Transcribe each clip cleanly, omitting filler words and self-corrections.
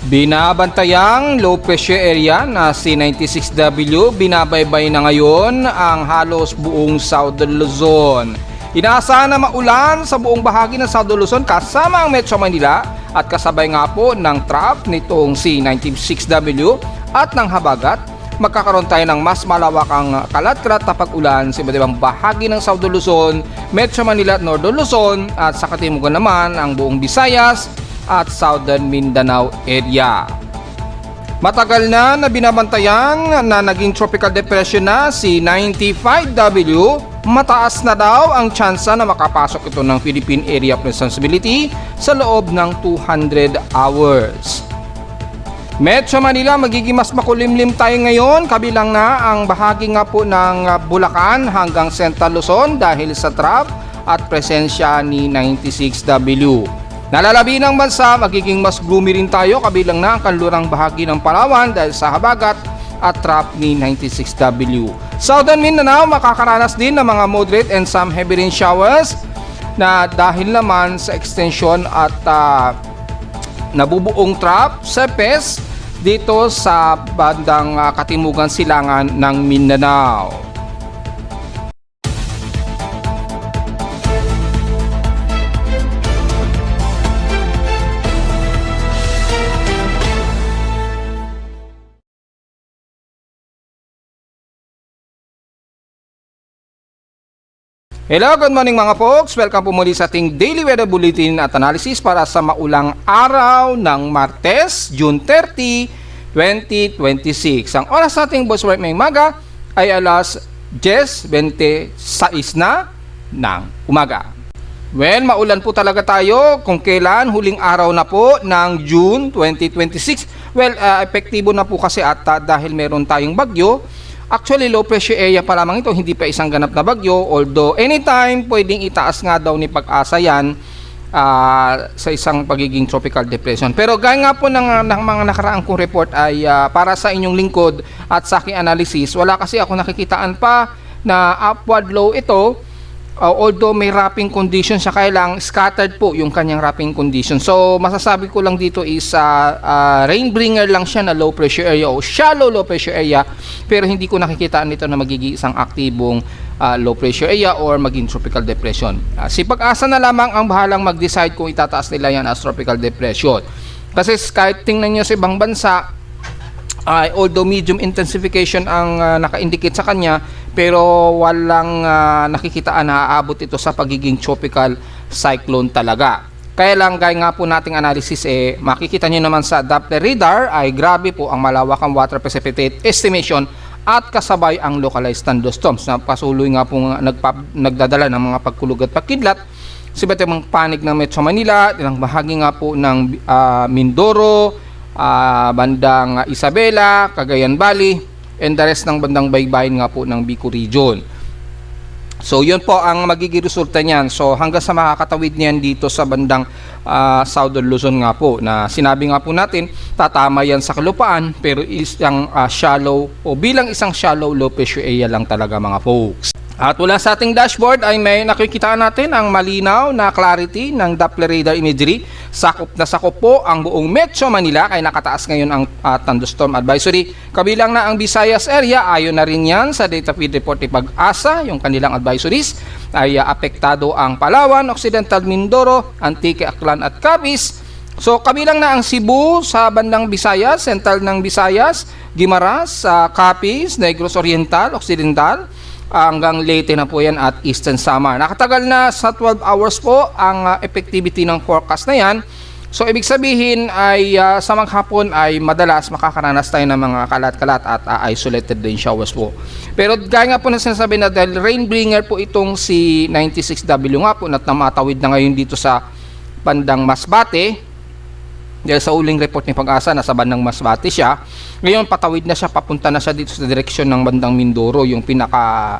Binabantayang low pressure area na C96W binabaybay na ngayon ang halos buong Southern Luzon. Inaasahan na maulan sa buong bahagi ng Southern Luzon kasama ang Metro Manila at kasabay nga po ng trough nitong C96W at ng habagat. Magkakaroon tayo ng mas malawakang kalat-kalat na pag-ulan sa iba't ibang bahagi ng Southern Luzon, Metro Manila at Northern Luzon at sa katimugan naman ang buong Visayas at Southern Mindanao area. Matagal na binabantayan na naging tropical depression na si 95W, mataas na daw ang tsansa na makapasok ito ng Philippine Area of Responsibility sa loob ng 200 hours. Metro Manila, magiging mas makulimlim tayo ngayon, kabilang na ang bahagi nga po ng Bulacan hanggang Central Luzon dahil sa trough at presensya ni 96W. Nalalabi ng bansa, magiging mas gloomy rin tayo, kabilang na ang kanlurang bahagi ng Palawan dahil sa habagat at trough ni 96W. Southern Mindanao, makakaranas din ng mga moderate and some heavy rain showers na dahil naman sa extension at nabubuong trough sa PES dito sa bandang katimugan silangan ng Mindanao. Hello, good morning mga folks. Welcome po muli sa ating Daily Weather Bulletin at Analysis para sa maulang araw ng Martes, June 30, 2026. Ang oras sa ating Boss Work ngayong umaga ay alas 10:26 na ng umaga. Well, maulan po talaga tayo kung kailan huling araw na po ng June 2026. Well, epektibo na po kasi at dahil meron tayong bagyo. Actually, low pressure area pa lamang ito, hindi pa isang ganap na bagyo. Although, anytime pwedeng itaas nga daw ni Pag-asa yan sa isang pagiging tropical depression. Pero gaya nga po ng mga nakaraang kong report ay para sa inyong lingkod at sa aking analysis, wala kasi ako nakikitaan pa na upward low ito. Although may wrapping condition siya, kaya lang scattered po yung kanyang wrapping condition. So masasabi ko lang dito is rain bringer lang siya na low pressure area o shallow low pressure area, pero hindi ko nakikitaan nito na magiging isang aktibong low pressure area or maging tropical depression. Si Pag-asa na lamang ang bahalang mag-decide kung itataas nila yan as tropical depression. Kasi kahit tingnan nyo sa ibang bansa, although medium intensification ang naka-indicate sa kanya, pero walang nakikitaan na aabot ito sa pagiging tropical cyclone talaga. Kaya lang, gaya nga po nating analysis, makikita nyo naman sa Doppler radar ay grabe po ang malawakang water precipitate estimation at kasabay ang localized thunderstorms na pasuloy nga po nagdadala ng mga pagkulog at pagkidlat sa iba't ibang panig ng Metro Manila, ilang bahagi nga po ng Mindoro, bandang Isabela, Cagayan Valley, and the rest ng bandang baybayin nga po ng Bicol Region. So yun po ang magiging resulta niyan. So hanggang sa makakatawid niyan dito sa bandang Southern Luzon nga po, na sinabi nga po natin tatama yan sa kalupaan, pero isang shallow o bilang isang shallow low pressure area lang talaga mga folks. At wala sa ating dashboard ay may nakikita natin ang malinaw na clarity ng Doppler radar imagery. Sakop na sakop po ang buong Metro Manila, kaya nakataas ngayon ang thunderstorm advisory. Kabilang na ang Visayas area, ayon na rin yan sa data feed report ni Pag-asa, yung kanilang advisories ay apektado ang Palawan, Occidental Mindoro, Antique, Aklan at Capiz. So kabilang na ang Cebu sa bandang Visayas, Central ng Visayas, Guimaras, Capiz, Negros Oriental, Occidental, hanggang Leyte na po yan at Eastern Samar. Nakatagal na sa 12 hours po ang effectivity ng forecast na yan. So ibig sabihin ay sa maghapon ay madalas makakaranas tayo ng mga kalat-kalat at isolated rain showers po. Pero gaya nga po na sinasabi na dahil rain bringer po itong si 96W nga po, at namatawid na ngayon dito sa bandang Masbate. Dahil sa uling report ni Pag-asa, nasa bandang Masbate siya. Ngayon patawid na siya, papunta na siya dito sa direksyon ng bandang Mindoro, yung pinaka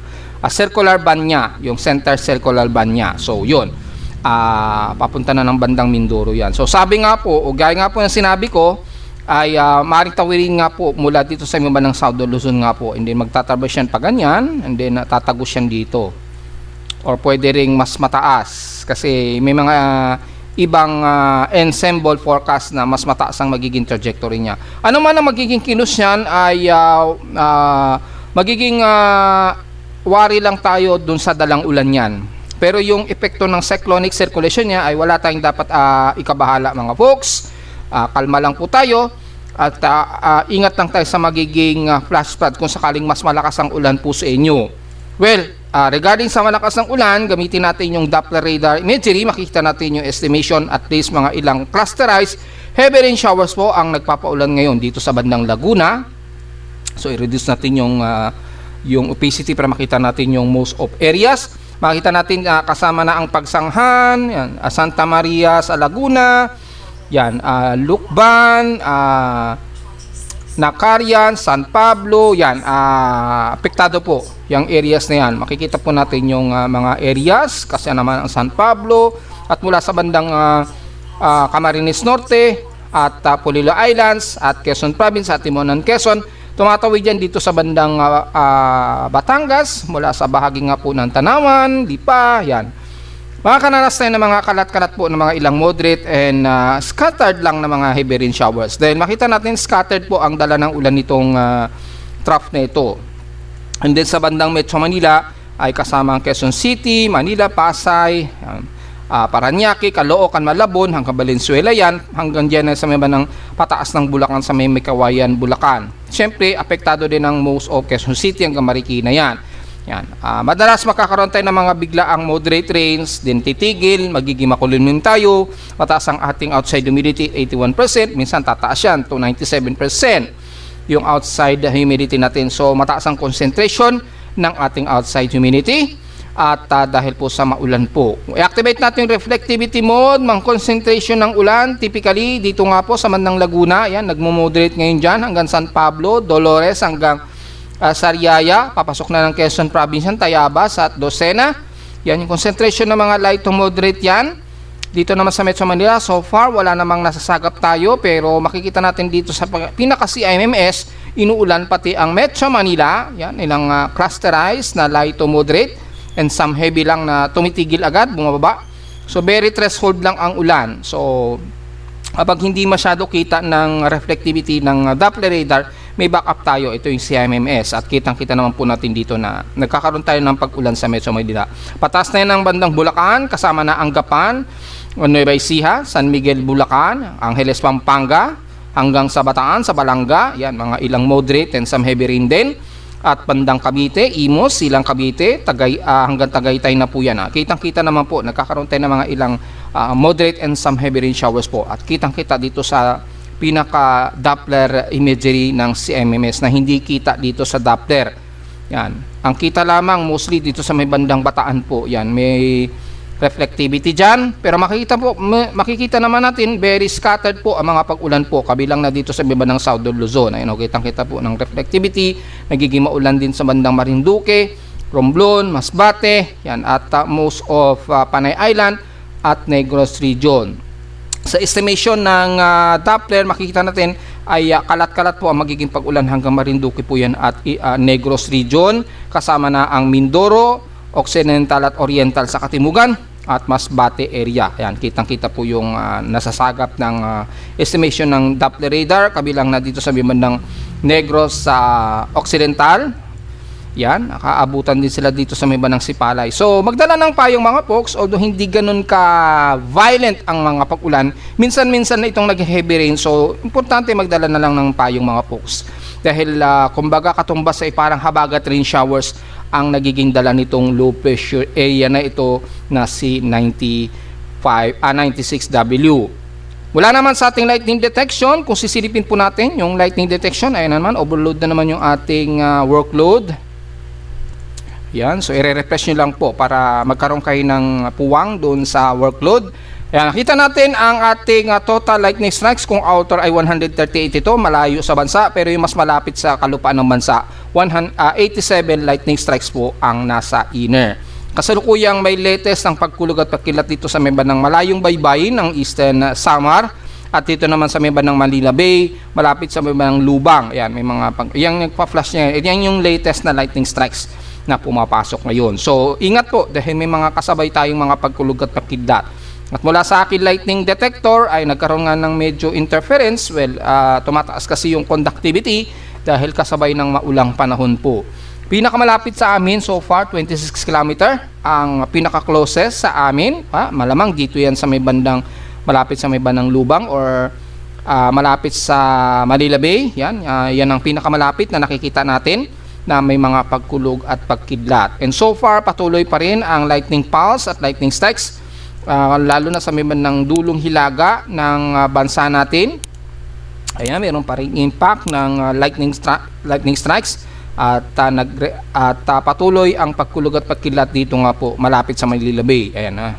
circular band niya, yung center circular band niya. So yun, papunta na ng bandang Mindoro yan. So sabi nga po, o gaya nga po ng sinabi ko, ay maaaring tawirin nga po mula dito sa mga bandang Southern Luzon nga po, and then magtatraverse yan pa ganyan, and then tatagos yan dito. Or pwede ring mas mataas, kasi may mga ibang ensemble forecast na mas mataas ang magiging trajectory niya. Ano man ang magiging kilos niyan ay magiging wari lang tayo dun sa dalang ulan niyan. Pero yung epekto ng cyclonic circulation niya ay wala tayong dapat ikabahala mga folks. Kalma lang po tayo at ingat lang tayo sa magiging flash flood kung sakaling mas malakas ang ulan po sa inyo. Well, regarding sa malakas ng ulan, gamitin natin yung Doppler radar imagery. Makikita natin yung estimation at least mga ilang clusterized heavy rain showers po ang nagpapaulan ngayon dito sa bandang Laguna. So i-reduce natin yung opacity para makita natin yung most of areas. Makita natin kasama na ang Pagsanghan, yan, Santa Maria sa Laguna, yan, Lucban, Nakarian, San Pablo, yan, apektado po yung areas na yan. Makikita po natin yung mga areas kasi naman ang San Pablo at mula sa bandang Camarines Norte at Polillo Islands at Quezon Province at Timonan Quezon. Tumatawid yan dito sa bandang Batangas mula sa bahagi nga po ng Tanawan, Lipa, yan. Mga kanalas tayo ng mga kalat-kalat po ng mga ilang moderate and scattered lang na mga heavy rain showers. Dahil makita natin scattered po ang dala ng ulan nitong trough na ito. And then sa bandang Metro Manila ay kasama ang Quezon City, Manila, Pasay, Parañaque, Caloocan, Malabon, hanggang Valenzuela yan, hanggang dyan sa may bandang pataas ng Bulacan sa may Kawayan, Bulacan. Siyempre, apektado din ang most of Quezon City hanggang Marikina yan. Yan. Madalas makakaroon tayo ng mga biglaang moderate rains, din titigil, magiging makulimlim tayo, mataas ang ating outside humidity 81%, minsan tataas yan to 97% yung outside humidity natin. So mataas ang concentration ng ating outside humidity at dahil po sa maulan po. I-activate natin yung reflectivity mode, mang concentration ng ulan, typically dito nga po sa bandang Laguna, yan, nagmo-moderate ngayon dyan hanggang San Pablo, Dolores hanggang Sariaya, papasok na ng Quezon Province, Tayabas at Docena. Yan yung concentration ng mga light to moderate yan. Dito naman sa Metro Manila, so far wala namang nasasagap tayo, pero makikita natin dito sa pinaka-CIMMS, inuulan pati ang Metro Manila. Yan, ilang clusterized na light to moderate and some heavy lang na tumitigil agad, bumababa. So very threshold lang ang ulan. So kapag hindi masyado kita ng reflectivity ng Doppler radar, may backup tayo. Ito yung CIMMS at kitang-kita naman po natin dito na nagkakaroon tayo ng pag-ulan sa Metro Manila. Patas na yan ang bandang Bulacan, kasama na Anggapan, Nueva Ecija, San Miguel, Bulacan, Angeles, Pampanga, hanggang sa Bataan, sa Balanga, yan, mga ilang moderate and some heavy rain din. At bandang Cavite, Imos, Silang Cavite, hanggang Tagaytay na po yan. Kitang-kita naman po, nagkakaroon tayo ng mga ilang moderate and some heavy rain showers po. At kitang-kita dito sa pinaka-Doppler imagery ng CIMMS na hindi kita dito sa Doppler. Yan. Ang kita lamang mostly dito sa may bandang Bataan po. Yan, may reflectivity dyan. Pero makikita naman natin very scattered po ang mga pag-ulan po. Kabilang na dito sa may bandang Southern Luzon. Ayun, kitang-kita po ng reflectivity. Nagiging maulan din sa bandang Marinduque, Romblon, Masbate, yan, at most of Panay Island at Negros Region. Sa estimation ng Doppler, makikita natin ay kalat-kalat po ang magiging pag-ulan hanggang Marinduque po yan at Negros Region. Kasama na ang Mindoro, Occidental at Oriental sa Katimugan at Masbate area. Ayan, kitang-kita po yung nasasagap ng estimation ng Doppler radar. Kabilang na dito sa bandang Negros sa Occidental. Yan, nakaabutan din sila dito sa may bandang Sipalay. So, magdala ng payong mga folks, although hindi ganun ka-violent ang mga pag-ulan, minsan-minsan na itong nag-heavy rain. So, importante magdala na lang ng payong mga folks. Dahil, kumbaga, katumbas ay parang habagat rain showers ang nagiging dala nitong low pressure area na ito na si 96W. Wala naman sa ating lightning detection. Kung sisilipin po natin yung lightning detection, ayun naman, overload na naman yung ating workload. Yan, so i-refresh nyo lang po para magkaroon kayo ng puwang doon sa workload. Yan, nakita natin ang ating total lightning strikes. Kung outer ay 138 ito, malayo sa bansa, pero yung mas malapit sa kalupaan ng bansa, 87 lightning strikes po ang nasa inner. Kasalukuyang may latest ng pagkulog at pagkilat dito sa may bandang malayong baybayin ng Eastern Samar. At dito naman sa may bandang Manila Bay, malapit sa may bandang Lubang. Yan, may mga yung nagpa-flash niya. Yan yung latest na lightning strikes na pumapasok ngayon. So, ingat po dahil may mga kasabay tayong mga pagkulog at pagkidlat At mula sa akin lightning detector ay nagkaroon nga ng medyo interference. Well, tumataas kasi yung conductivity dahil kasabay ng maulang panahon po. Pinakamalapit sa amin so far 26 km ang pinaka-closest sa amin. Malamang dito yan sa may bandang malapit sa may bandang Lubang or malapit sa Manila Bay. Yan ang pinakamalapit na nakikita natin na may mga pagkulog at pagkidlat. And so far patuloy pa rin ang lightning pulse at lightning strikes. Lalo na sa may bandang dulong hilaga ng bansa natin. Ayan, meron pa rin impact ng lightning strikes at patuloy ang pagkulog at pagkidlat dito nga po malapit sa Manila Bay. Ayan,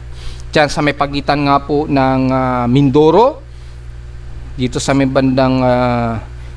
dyan sa may pagitan nga po ng Mindoro, dito sa may bandang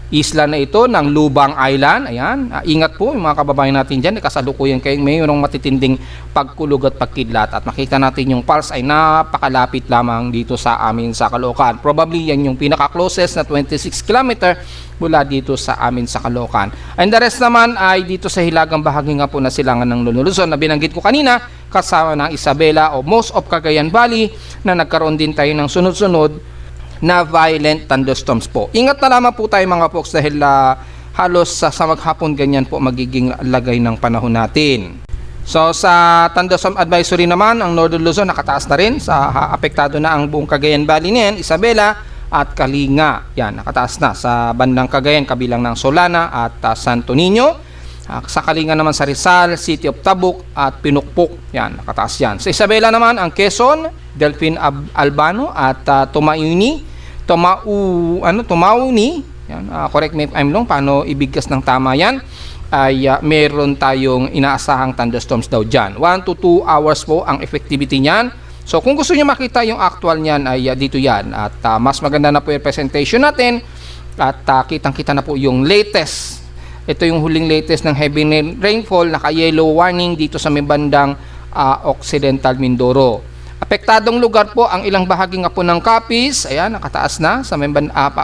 isla na ito ng Lubang Island. Ayan, ingat po yung mga kababayan natin dyan, kasalukuyan kayo mayroong matitinding pagkulog at pagkidlat at makita natin yung pulse ay napakalapit lamang dito sa amin sa Caloocan. Probably yan yung pinaka-closest na 26 km mula dito sa amin sa Caloocan. And the rest naman ay dito sa hilagang bahagi nga po na silangan ng Luzon na binanggit ko kanina, kasama ng Isabela o most of Cagayan Valley na nagkaroon din tayo ng sunod-sunod na violent thunderstorms po. Ingat na lamang po tayo mga folks dahil halos sa maghapon ganyan po magiging lagay ng panahon natin. So sa thunderstorm advisory naman, ang Northern Luzon nakataas na rin, sa apektado na ang buong Cagayan Valley niyan, Isabela at Kalinga. Yan, nakataas na sa bandang Cagayan kabilang ng Solana at Santo Niño. Sa Kalinga naman sa Rizal, City of Tabuk at Pinukpok. Yan, nakataas yan. Sa Isabela naman ang Quezon, Delfin Albano at Tumauni, yan, correct me if I'm wrong, paano ibigkas ng tama yan, ay meron tayong inaasahang thunderstorms daw dyan. 1 to 2 hours po ang effectivity niyan. So kung gusto niyo makita yung actual niyan ay dito yan. At mas maganda na po yung presentation natin at kitang-kita na po yung latest. Ito yung huling latest ng heavy rainfall, naka-yellow warning dito sa may bandang Occidental Mindoro. Apektadong lugar po ang ilang bahagi nga po ng Capiz. Ayan, nakataas na sa may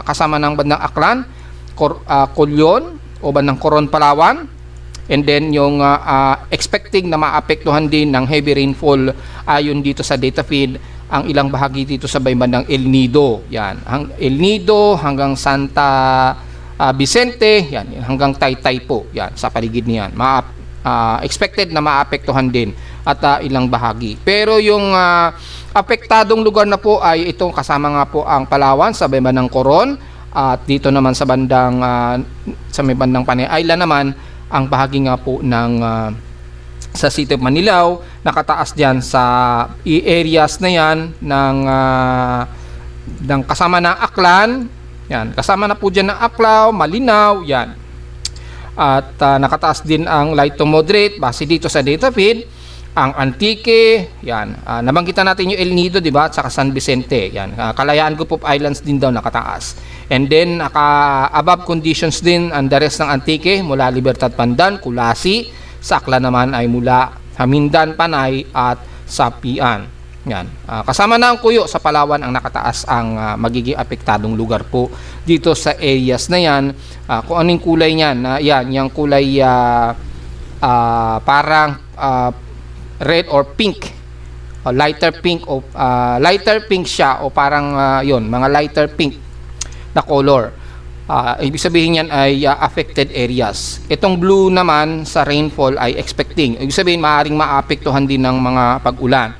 kasama ng bandang Aklan, Colyon o bandang Coron, Palawan. And then yung expecting na maapektuhan din ng heavy rainfall ayon dito sa data feed ang ilang bahagi dito sa bandang El Nido. Yan, El Nido hanggang Santa Vicente, yan, hanggang Taytay po. Yan, sa paligid niyan. Expected na maapektuhan din at ilang bahagi. Pero yung apektadong lugar na po ay itong kasama nga po ang Palawan sa bandang Coron at dito naman sa bandang sa may bandang Panay Island naman ang bahagi nga po ng sa City of Manilao, nakataas diyan sa areas na yan ng kasama ng Aklan. Yan, kasama na po diyan ng Aklao, Malinaw, yan. At nakataas din ang light to moderate base dito sa data feed. Ang Antique, yan. Nabanggitan natin yung El Nido, di ba? At saka San Vicente, yan. Kalayaan Group of Islands din daw nakataas. And then, above conditions din ang the rest ng Antique mula Libertad Pandan, Kulasi, sa Aklan naman ay mula Hamindan, Panay at Sapian. Yan. Kasama na ang Kuyo sa Palawan ang nakataas ang magiging apektadong lugar po dito sa areas na yan. Kung anong kulay niyan, yan, yung kulay parang red or pink, o lighter pink o lighter pink siya o parang yon, mga lighter pink na color. Ibig sabihin yan ay affected areas. Itong blue naman sa rainfall ay expecting. Ibig sabihin maaaring maapektuhan din ng mga pag-ulan.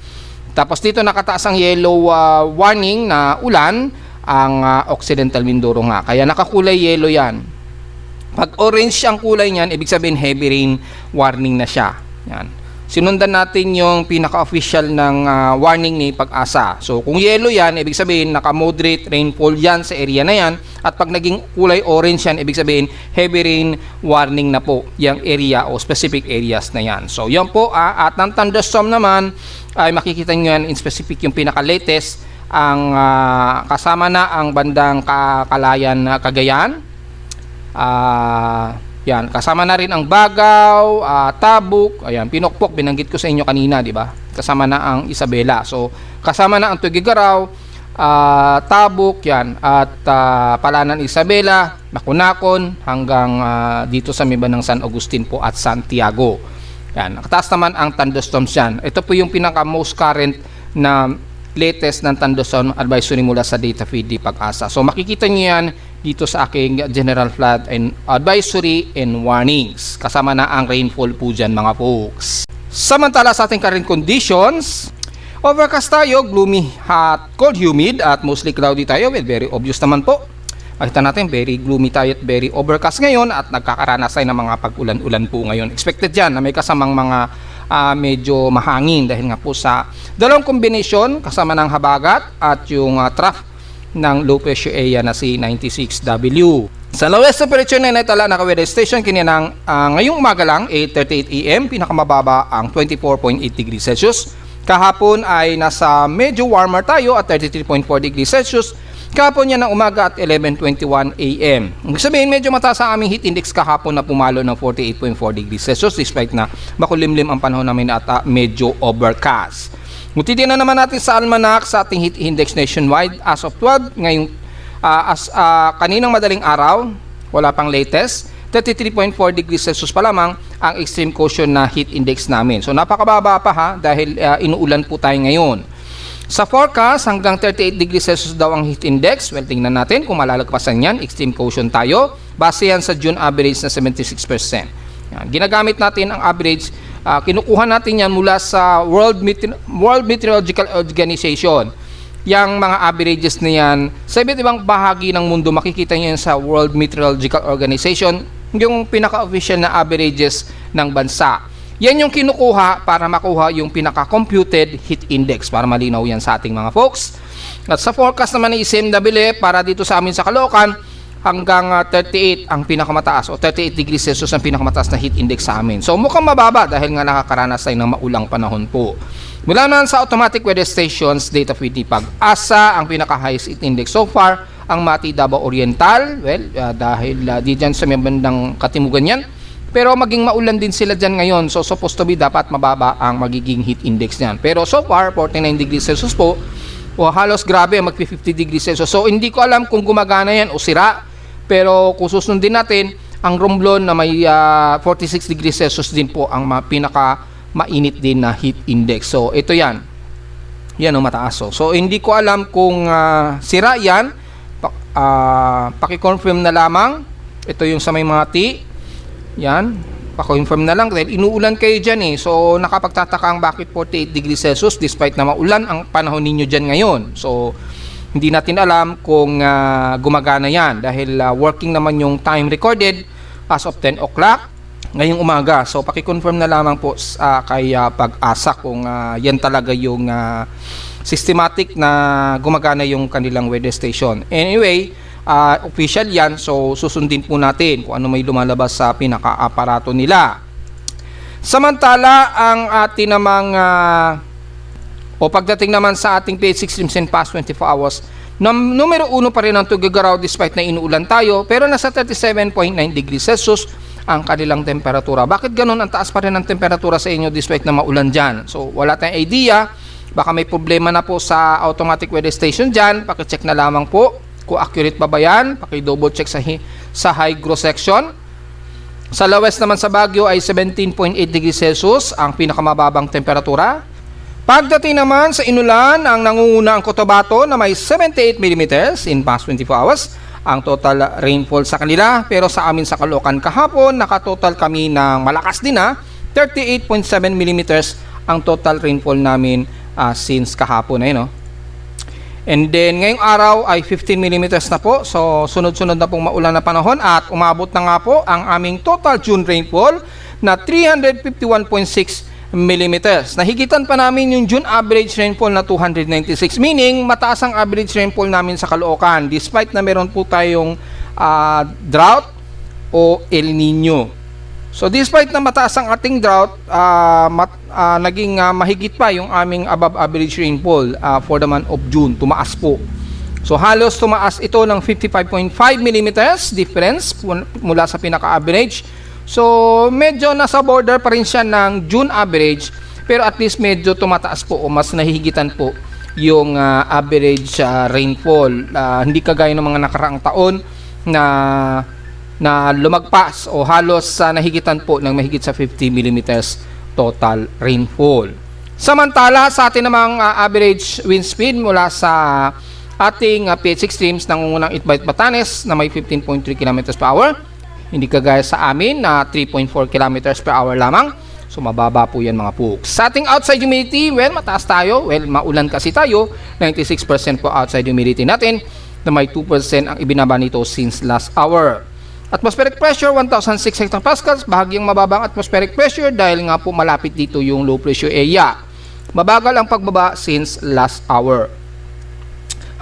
Tapos dito nakataas ang yellow warning na ulan ang Occidental Mindoro nga. Kaya nakakulay yellow yan. Pag orange ang kulay niyan, ibig sabihin heavy rain warning na siya. Yan. Sinundan natin yung pinaka-official ng warning ni Pag-asa. So kung yellow yan, ibig sabihin naka-moderate rainfall yan sa area na yan. At pag naging kulay orange yan, ibig sabihin heavy rain warning na po yung area o specific areas na yan. So yan po, at ng thunderstorm naman ay makikita nyo yan in specific yung pinaka-latest. Ang kasama na ang bandang Kalayan, Cagayan. Yan, kasama na rin ang Bagaw, Tabuk, ayan, Pinukpok, binanggit ko sa inyo kanina, di ba? Kasama na ang Isabela. So, kasama na ang Tugigaraw, Tabuk, yan, at Palanan, Isabela, Makunakon, hanggang dito sa miba ng San Agustin po at Santiago. Yan, nakataas naman ang thunderstorms yan. Ito po yung pinaka most current na latest ng thunderstorm advisory mula sa data feed di Pag-asa. So makikita niyo yan dito sa aking general flood and advisory and warnings. Kasama na ang rainfall po dyan mga folks. Samantala sa ating current conditions, overcast tayo, gloomy, hot, cold, humid at mostly cloudy tayo. Well, very obvious naman po. Makita natin, very gloomy tayo at very overcast ngayon at nagkakaranas tayo ng mga pag-ulan-ulan po ngayon. Expected yan na may kasamang mga medyo mahangin dahil nga po sa dalawang kombinasyon kasama ng habagat at yung trough ng low pressure area na si 96W. Sa lowest temperature na naitala na weather station kininang ngayong umaga lang 8:38 AM, pinakamababa ang 24.8 degrees Celsius. Kahapon ay nasa medyo warmer tayo at 33.4 degrees Celsius. Kahapon yan ng umaga at 11:21 AM. Ibig sabihin, medyo mataas ang aming heat index kahapon na pumalo ng 48.4 degrees Celsius despite na makulimlim ang panahon namin at medyo overcast. Kung titignan naman natin sa almanac sa ating heat index nationwide as of 12, ngayong kaninang madaling araw, wala pang latest, 33.4 degrees Celsius pa lamang ang extreme caution na heat index namin. So napakababa pa ha dahil inuulan po tayo ngayon. Sa forecast, hanggang 38 degrees Celsius daw ang heat index. Well, tingnan natin kung malalagpasan yan. Extreme caution tayo. Base yan sa June average na 76%. Yan. Ginagamit natin ang average. Kinukuha natin yan mula sa World Meteorological Organization. Yang mga averages na yan, sa iba't ibang bahagi ng mundo, makikita nyo yan sa World Meteorological Organization, yung pinaka-official na averages ng bansa. Yan yung kinukuha para makuha yung pinaka-computed heat index para malinaw yan sa ating mga folks. At sa forecast naman ng ICMWF para dito sa amin sa Caloocan, hanggang 38 ang pinakamataas o 38 degrees Celsius ang pinakamataas na heat index sa amin. So mukhang mababa dahil nga nakakaranas tayo ng maulang panahon po. Mula naman sa automatic weather stations, data feed Pag-asa, ang pinaka-highest heat index so far, ang Mati Davao Oriental. Well, dahil di dyan sa may bandang katimugan yan. Pero maging maulan din sila dyan ngayon. So supposed to be dapat mababa ang magiging heat index niyan. Pero so far, 49 degrees Celsius po. O halos grabe, mag-50 degrees Celsius. So hindi ko alam kung gumagana yan o sira. Pero kung susundin natin, ang Romblon na may 46 degrees Celsius din po ang pinaka-mainit din na heat index. So ito yan. Yan o mataas. So hindi ko alam kung sira yan. Paki-confirm na lamang. Ito yung sa may mga T. Yan, pa-confirm na lang dahil inuulan kayo dyan eh. So nakapagtataka ang bakit 48 degrees Celsius despite na maulan ang panahon ninyo dyan ngayon. So hindi natin alam kung gumagana yan dahil working naman yung time recorded as of 10 o'clock ngayong umaga. So paki-confirm na lamang po kay Pag-asa kung yan talaga yung systematic na gumagana yung kanilang weather station. Anyway, official yan, so susundin po natin kung ano may lumalabas sa pinaka-aparato nila. Samantala, ang ating namang pagdating naman sa ating PH6 streams and past 24 hours, numero 1 pa rin ang Tuguegarao despite na inuulan tayo, pero nasa 37.9 degrees Celsius ang kanilang temperatura. Bakit ganun ang taas pa rin ang temperatura sa inyo despite na maulan dyan? So wala tayong idea, baka may problema na po sa automatic weather station dyan, pakicheck na lamang po kung accurate ba yan, paki-double check sa hydro section. Sa lowest naman sa Baguio ay 17.8 degrees Celsius ang pinakamababang temperatura. Pagdating naman sa inulan, ang nangunguna ang Cotabato na may 78 mm in past 24 hours ang total rainfall sa kanila. Pero sa amin sa Caloocan kahapon, nakatotal kami ng malakas din 38.7 mm ang total rainfall namin since kahapon ay no. And then, ngayong araw ay 15 mm na po. So, sunod-sunod na pong maulan na panahon at umabot na nga po ang aming total June rainfall na 351.6 mm. Nahigitan pa namin yung June average rainfall na 296. Meaning, mataas ang average rainfall namin sa Caloocan despite na meron po tayong drought o El Nino. So despite na mataas ang ating drought, naging mahigit pa yung aming above average rainfall for the month of June. Tumaas po. So halos tumaas ito ng 55.5 mm difference mula sa pinaka-average. So medyo nasa border pa rin siya ng June average, pero at least medyo tumataas po o mas nahihigitan po yung average rainfall. Hindi kagaya ng mga nakaraang taon na lumagpas o halos nahigitan po ng mahigit sa 50 mm total rainfall. Samantala sa atin namang average wind speed mula sa ating PH Extremes nangungunang Itbayat Batanes na may 15.3 km per hour. Hindi kagaya sa amin na 3.4 km per hour lamang. So mababa po yan mga pooks. Sa ating outside humidity, well, mataas tayo. Well, maulan kasi tayo. 96% po outside humidity natin na may 2% ang ibinaba nito since last hour. Atmospheric pressure 1,006 hectopascals, bahagyang mababang atmospheric pressure dahil nga po malapit dito yung low pressure area. Mabagal ang pagbaba since last hour.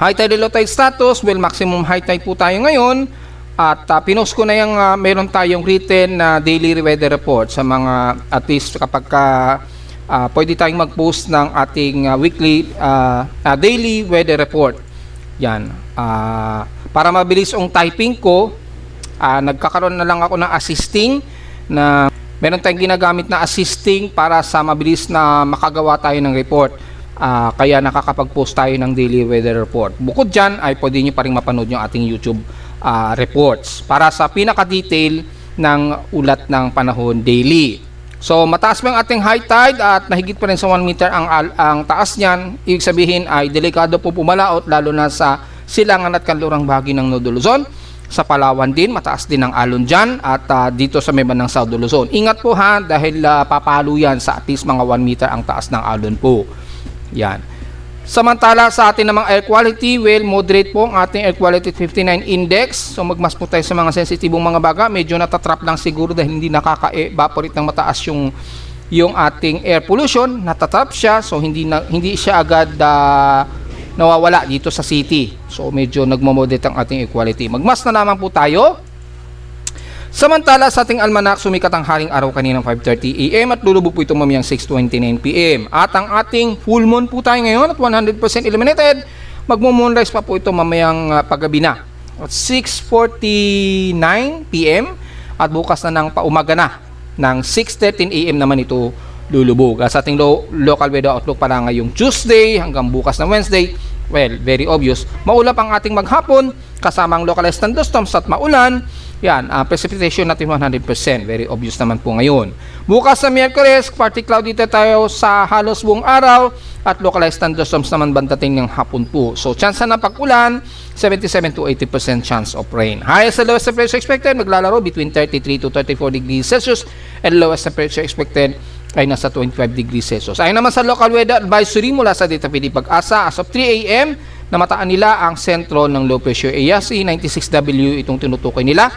High tide and low tide status, well, maximum high tide po tayo ngayon. At pinost ko na yung meron tayong written na daily weather report sa mga, at least kapag pwede tayong mag-post ng ating weekly daily weather report. Yan. Para mabilis ang typing ko, nagkakaroon na lang ako ng assisting na meron tayong ginagamit na assisting para sa mabilis na makagawa tayo ng report. Kaya nakakapag-post tayo ng daily weather report. Bukod dyan ay pwede nyo pa rin mapanood yung ating YouTube reports para sa pinaka-detail ng ulat ng panahon daily. So mataas pa ang ating high tide at nahigit pa rin sa 1 meter ang taas niyan. Ibig sabihin ay delikado po pumalaot lalo na sa silangan at kanlurang bahagi ng North Luzon. Sa Palawan din, mataas din ang alon dyan at dito sa may bandang South Luzon. Ingat po ha dahil papalo yan sa at least mga 1 meter ang taas ng alon po. Yan. Samantala sa atin namang air quality, well, moderate po ang ating air quality 59 index. So magmas po tayo sa mga sensitibong mga baga. Medyo natatrap lang siguro dahil hindi nakaka-evaporate ng mataas yung ating air pollution. Natatrap siya, so hindi siya agad nawawala dito sa city. So medyo nagmo-moderate ang ating air quality. Magmas na naman po tayo. Samantala sa ating almanak, sumikat ang haring araw kaninang 5:30 AM at lulubog po ito mamayang 6:29 PM. At ang ating full moon po tayo ngayon at 100% illuminated. Magmo-moonrise pa po ito mamayang paggabi na at 6:49 PM at bukas na ng paumaga na ng 6:13 AM naman ito lulubog. Sa ating local weather outlook para ngayong Tuesday hanggang bukas na Wednesday, well, very obvious, maulap ang ating maghapon kasama ang localized thunderstorms at maulan. Yan, precipitation natin 100%. Very obvious naman po ngayon. Bukas sa Miyerkules, partly cloudy tayo sa halos buong araw at localized thunderstorms naman bandating ng hapon po. So, chance na ng pag-ulan, 77 to 80% chance of rain. Highest and lowest temperature expected, maglalaro between 33 to 34 degrees Celsius and lowest temperature expected ay nasa 25 degrees Celsius. Ayon naman sa local weather advisory mula sa Data PD Pag-asa, as of 3 AM, namataan nila ang sentro ng low pressure area, C96W itong tinutukoy nila.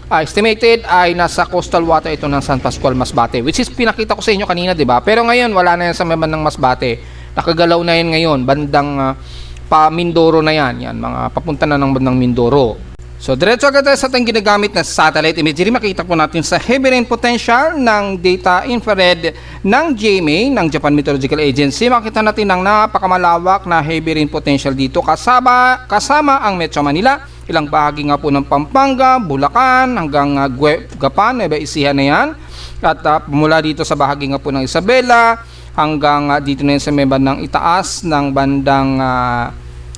Estimated ay nasa coastal water ito ng San Pascual, Masbate, which is pinakita ko sa inyo kanina, di ba? Pero ngayon wala na yan sa may bandang Masbate. Nakagalaw na yan ngayon, bandang pa Mindoro na yan. Yan, mga papunta na ng bandang Mindoro. So, diretso agad tayo sa ating ginagamit na satellite imagery. Makikita po natin sa heavy rain potential ng data infrared ng JMA, ng Japan Meteorological Agency. Makita natin ang napakamalawak na heavy rain potential dito kasama ang Metro Manila. Ilang bahagi nga po ng Pampanga, Bulacan, hanggang Gapan, Nueva Ecija na yan. At mula dito sa bahagi nga po ng Isabela, hanggang dito na yan sa may bandang itaas ng bandang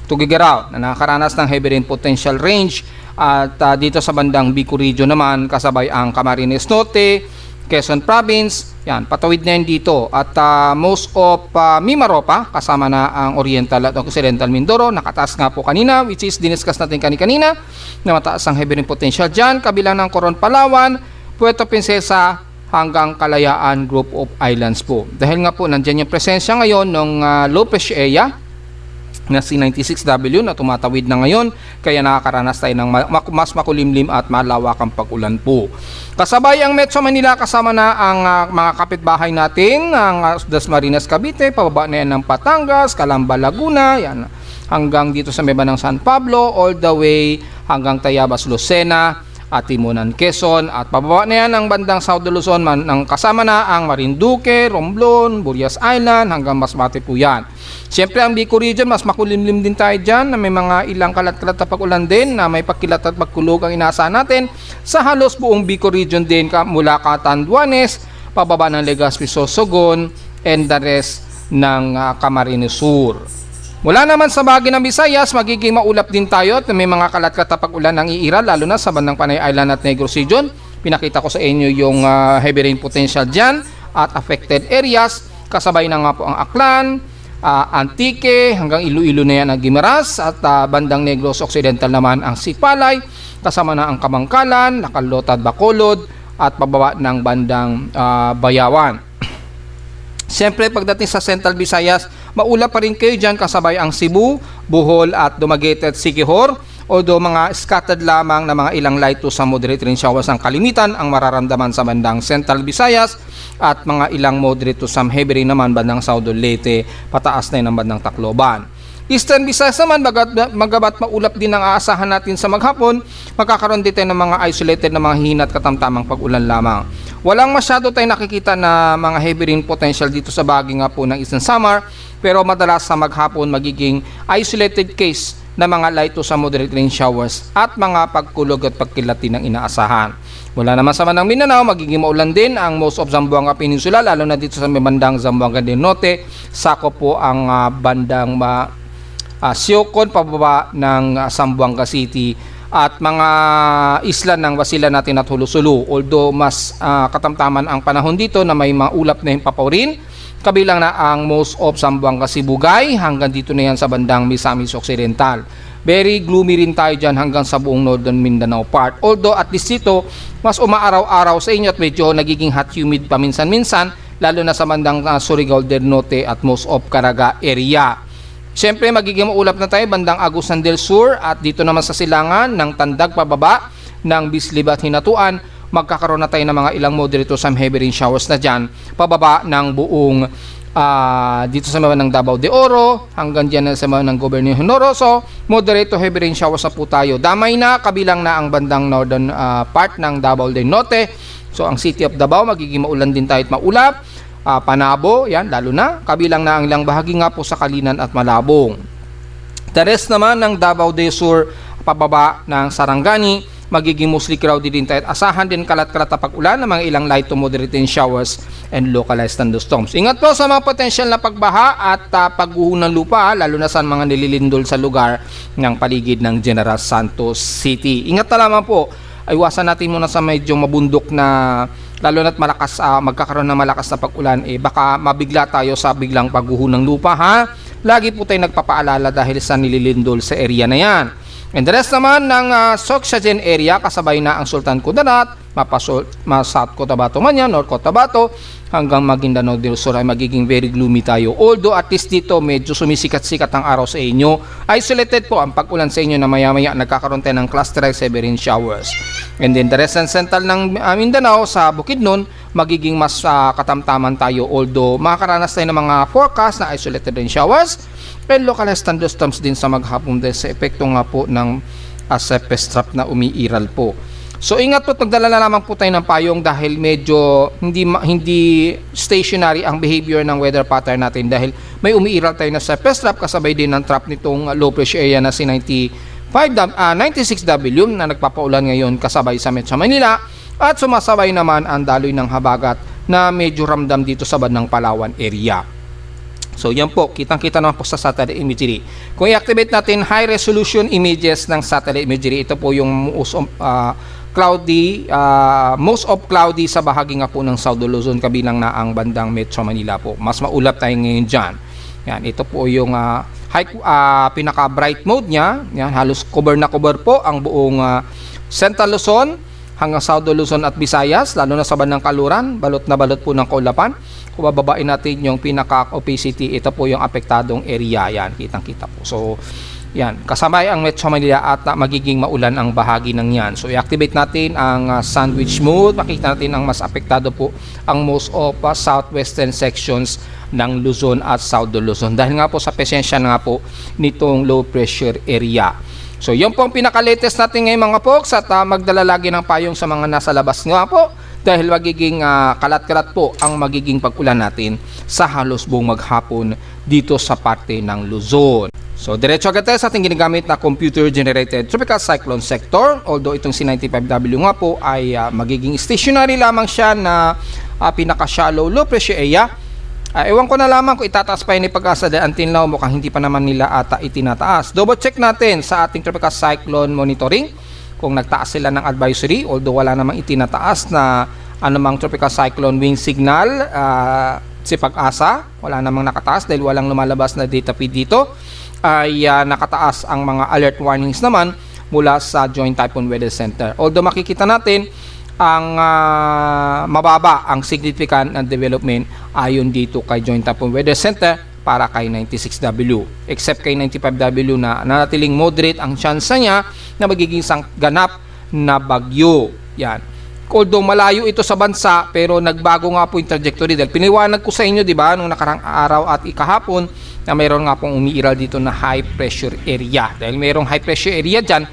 Tugigaraw na nakakaranas ng heavy rain potential range. At dito sa bandang Bicol region naman, kasabay ang Camarines Norte, Quezon Province, yan, patawid na yan dito. At most of Mimaropa, kasama na ang Oriental at Occidental Mindoro, nakataas nga po kanina, which is diniscuss natin kanina, na mataas ang heavy rain potential dyan, kabilang ng Coron, Palawan, Puerto Princesa, hanggang Kalayaan Group of Islands po. Dahil nga po, nandyan yung presensya ngayon ng low pressure area, na C96W na tumatawid na ngayon, kaya nakakaranas tayo ng mas makulimlim at malawakang pag-ulan po. Kasabay ang Metro Manila, kasama na ang mga kapitbahay natin, ang Dasmariñas, Cavite, pababa na yan ng Batangas, Calamba, Laguna, yan, hanggang dito sa may bandang San Pablo, all the way hanggang Tayabas, Lucena, at Timonan, Quezon, at pababa na yan ang bandang South Luzon, kasama na ang Marinduque, Romblon, Burias Island, hanggang Masbate po yan. Siyempre ang Bicol region, mas makulimlim din tayo dyan, na may mga ilang kalat-kalat na pag-ulan din, na may pagkilat at pagkulog ang inaasahan natin sa halos buong Bicol region din, mula Catanduanes, pababa ng Legazpi, Sorsogon, and the rest ng Camarines Sur. Mula naman sa bahagi ng Visayas, magiging maulap din tayo at may mga kalat-kalat na pag-ulan ng iiral, lalo na sa bandang Panay Island at Negros region. Pinakita ko sa inyo yung heavy rain potential dyan at affected areas. kasabay na nga po ang Aklan, Antique, hanggang Iloilo na yan ang Guimaras, at bandang Negros Occidental naman ang Sipalay, kasama na ang Kamangkalan, Nakalotad, Bacolod, at pababa ng bandang Bayawan. Siyempre, pagdating sa Central Visayas, maulap pa rin kayo dyan, kasabay ang Cebu, Bohol at Dumaguete at Siquijor. Although mga scattered lamang na mga ilang light to sa moderate rain showers ang kalimitan ang mararamdaman sa bandang Central Visayas, at mga ilang moderate to some heavy rain naman bandang Saudo Leyte, pataas na yun ang bandang Tacloban. Eastern Visayas naman, magabat maulap din ang aasahan natin sa maghapon, magkakaroon din tayo ng mga isolated na mga hina at katamtamang pag-ulan lamang. Walang masyado tayong nakikita na mga heavy rain potential dito sa bahagi nga po ng Eastern Samar, pero madalas sa maghapon magiging isolated case na mga light to sa moderate rain showers at mga pagkulog at pagkilati ng inaasahan. Wala naman sa bandang Mindanao, magiging maulan din ang most of Zamboanga Peninsula, lalo na dito sa may bandang Zamboanga del Norte. Sako po ang bandang Siocon, pababa ng Zamboanga City, at mga isla ng Basilan natin at Hulusulu. Although mas katamtaman ang panahon dito na may maulap na yung papaurin, kabilang na ang most of Zamboanga Sibugay, hanggang dito na yan sa bandang Misamis Occidental. Very gloomy rin tayo dyan hanggang sa buong Northern Mindanao part. Although at least dito, mas umaaraw-araw sa inyo at medyo nagiging hot humid paminsan-minsan, lalo na sa bandang Surigao del Norte at most of Caraga area. Siyempre, magiging maulap na tayo bandang Agusan del Sur, at dito naman sa silangan ng Tandag pababa ng Bislib at Hinatuan, magkakaroon na tayo ng mga ilang moderate to some heavy rain showers na dyan, pababa ng buong dito sa mga ng Davao de Oro, hanggang dyan sa mga ng Gobernador Honoroso, moderate to heavy rain showers na po tayo. Damay na, kabilang na ang bandang northern part ng Davao del Norte. So ang City of Davao, magiging maulan din tayo at maulap. Panabo, yan, lalo na, kabilang na ang ilang bahagi nga po sa Kalinan at Malabong. The rest naman ng Davao del Sur, pababa ng Sarangani, magiging mostly cloudy din tayo at asahan din kalat-kalat na pag-ulan ng mga ilang light to moderate rain showers and localized thunderstorms. Ingat po sa mga potential na pagbaha at pagguho ng lupa, lalo na sa mga nililindol sa lugar ng paligid ng General Santos City. Ingat na lamang po, iwasan natin muna sa medyo mabundok na, lalo na't malakas, magkakaroon ng malakas na pag-ulan, baka mabigla tayo sa biglang pagguho ng lupa, ha? Lagi po tayo nagpapaalala dahil sa nililindol sa area na yan. And the rest naman ng Soxagen area, kasabay na ang Sultan Kudarat, South Cotabato man yan, North Cotabato, hanggang Maguindanao del Sur ay magiging very gloomy tayo. Although at least dito medyo sumisikat-sikat ang araw sa inyo. Isolated po ang pag-ulan sa inyo na maya-maya nagkakaroon tayo ng clusterized heavy rain showers. And then the rest and central ng Mindanao sa Bukidnon, magiging mas katamtaman tayo. Although makakaranas tayo ng mga forecast na isolated rain showers and localized thunderstorms din sa maghapon dahil sa epekto nga po ng surface trap na umiiral po. So ingat po, nagdala na naman po tayo ng payong dahil medyo hindi stationary ang behavior ng weather pattern natin, dahil may umiiral tayo na surface trap kasabay din ng trap nitong low pressure area na si 96W na nagpapaulan ngayon kasabay sa Metro Manila, at sumasabay naman ang daloy ng habagat na medyo ramdam dito sa bandang Palawan area. So yan po, kitang-kita naman po sa satellite imagery. Kung i-activate natin high resolution images ng satellite imagery, ito po yung most of cloudy sa bahagi nga po ng South Luzon, kabilang na ang bandang Metro Manila po. Mas maulap tayo ngayon dyan. Yan, ito po yung pinaka bright mode nya. Yan, halos cover na cover po ang buong Central Luzon hanggang South Luzon at Visayas, lalo na sa bandang Kaluran, balot na balot po ng kaulapan. Kung bababain natin yung pinaka opacity, ito po yung apektadong area. Yan, kitang-kita po. So yan, kasama ang Metro Manila at magiging maulan ang bahagi ng yan. So i-activate natin ang sandwich mode. Makikita natin ang mas apektado po ang most of southwestern sections ng Luzon at South Luzon, dahil nga po sa presensya nga po nitong low pressure area. So yun po ang pinaka-latest natin ngayon mga folks, at magdala lagi ng payong sa mga nasa labas nga po, dahil magiging kalat-kalat po ang magiging pag-ulan natin sa halos buong maghapon dito sa parte ng Luzon. So diretso agad tayo sa ating ginagamit na computer-generated tropical cyclone sector. Although itong si 95W nga po ay magiging stationary lamang siya na pinaka-shallow low pressure area. Ewan ko na lamang kung itataas pa yun ni Pag-asa, dahil until now mukhang hindi pa naman nila ata itinataas. Double check natin sa ating tropical cyclone monitoring kung nagtaas sila ng advisory, although wala namang itinataas na anumang tropical cyclone wind signal si Pag-asa, wala namang nakataas dahil walang lumalabas na data feed dito. Ay nakataas ang mga alert warnings naman mula sa Joint Typhoon Weather Center. Although makikita natin ang mababa ang significant na development ayon dito kay Joint Typhoon Weather Center para kay 96W. Except kay 95W na nanatiling moderate ang tsansa niya na magiging isang ganap na bagyo. Yan. Although malayo ito sa bansa, pero nagbago nga po yung trajectory dahil piniwanag ko sa inyo, di ba, nung nakarang araw at ikahapon na mayroon nga pong umiiral dito na high pressure area. Dahil mayroong high pressure area dyan,